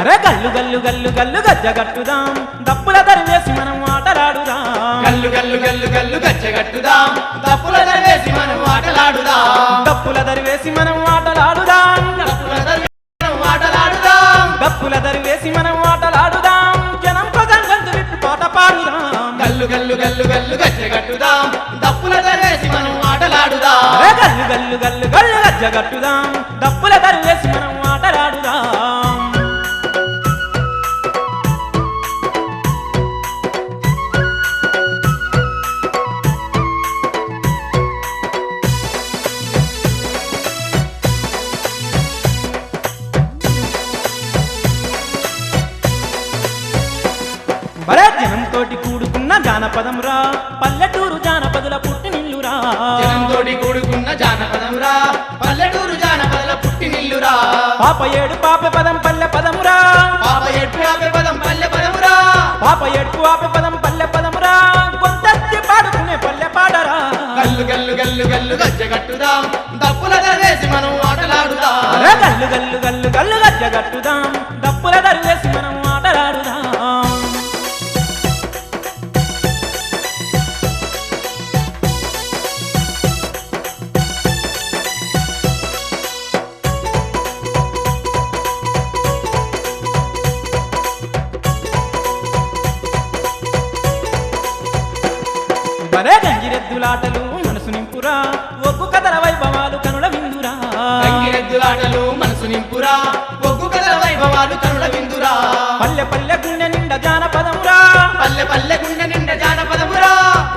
అరే గల్లు గల్లు గల్లు గల్లు గజ్జగట్టుదాం దప్పుల దరివేసి మనం ఆటలాడుదాం గల్లు గల్లు గల్లు గల్లు గజ్జగట్టుదాం దప్పుల దరివేసి మనం ఆటలాడుదాం దప్పుల దరివేసి మనం ఆటలాడుదాం దప్పుల దరివేసి మనం ఆటలాడుదాం దప్పుల దరివేసి మనం ఆటలాడుదాం జనం కోసం గంతు విప్పి పాట పాడుదాం గల్లు గల్లు గల్లు గల్లు గజ్జగట్టుదాం దప్పుల దరివేసి మనం ఆటలాడుదాం అరే గల్లు గల్లు గల్లు గల్లు గజ్జగట్టుదాం దప్పుల దరివేసి మనం ఆటలాడుదాం బరే జనంతోటి కూడుకున్న జానపదం రా పల్లెటూరు జానపదుల పుట్టినిల్లురా జనంతోటి కూడుకున్న జానపదమురా పల్లెటూరు జానపదల పుట్టినిల్లురా పాప ఏడు పాప పదం పల్లె పదమురా పాప ఎట్టు ఆపే పదం పల్లె పదమురా పాప ఏడు ఆప పదం పల్లె పదమురా కొంతెత్తి పాడుకునే పల్లె పాడరా గల్లు గల్లు గల్లు గల్లు గజ్జగట్టుదాం దప్పుల దరివేసి మనం ఆటలాడుదాం అరే గల్లు గల్లు గల్లు గల్లు గజ్జగట్టుదాం దప్పుల దరివేసి మనం ఆటలాడుదాం బరే గంగిరెద్దులాటలు మనసు నింపురా ఒగ్గు కథల వైభవాలు కనుల విందురా గంగిరెద్దులాటలు మనసు నింపురా ఒగ్గు కథల వైభవాలు కనుల విందురా పల్లె పల్లె గుండె నిండా జానపదమురా పల్లె పల్లె గుండె నిండా జానపదమురా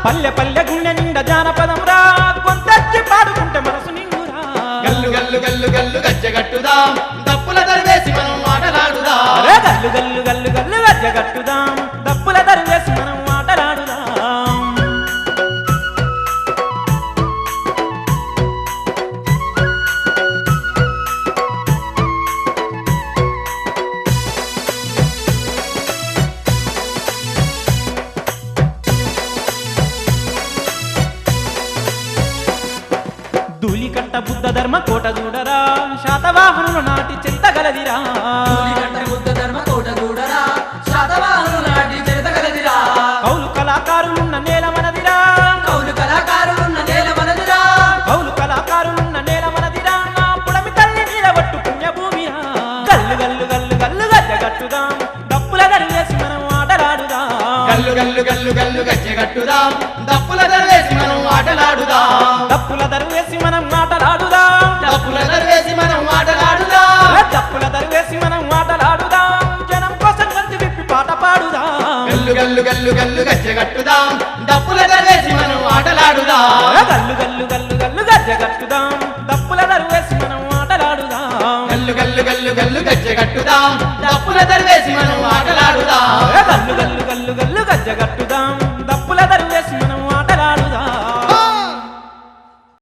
పల్లె పల్లె గుండె నిండా జానపదమురా కొంతెత్తి పాడుకుంటే మనసు నిండురా గల్లు గల్లు గల్లు గల్లు గజ్జగట్టుదాం దప్పుల దరివేసి మనం ఆటలాడుదాం అరే గల్లు గల్లు గల్లు గల్లు గజ్జగట్టుదాం దప్పుల దరివేసి మనం ఆటలాడుదాం ధూళికట్ట బుద్ధ ధర్మ కోట చూడరా శాతవాహనుల నాటి చింతగలదిరా కౌలు కళాకారులున్న నేల మనదిరా కౌలు కళాకారులున్న నేల మనదిరా నా పుడమి తల్లి నీడబట్టు పుణ్యభూమిరా గల్లు గల్లు గల్లు గల్లు గజ్జగట్టుదాం దప్పుల దరివేసి మనం ఆటలాడుదాం గల్లు గల్లు గల్లు గల్లు గజ్జగట్టుదాం దప్పుల దరివేసి మనం ఆటలాడుదాం దప్పుల దరివేసి మనం ఆటలాడుదాం దప్పుల దరివేసి మనం ఆటలాడుదాం దప్పుల దరివేసి మనం ఆటలాడుదాం జనం కోసం గంతు విప్పి పాట పాడుదాం గల్లు గల్లు గల్లు గల్లు గజ్జగట్టుదాం దప్పుల దరివేసి మనం ఆటలాడుదాం గల్లు గల్లు గల్లు గల్లు గజ్జగట్టుదాం దప్పుల దరివేసి మనం ఆటలాడుదాం గల్లు గల్లు గల్లు గల్లు గజ్జగట్టుదాం దప్పుల దరివేసి మనం ఆటలాడుదాం గల్లు గల్లు గల్లు గల్లు గజ్జగట్టుదాం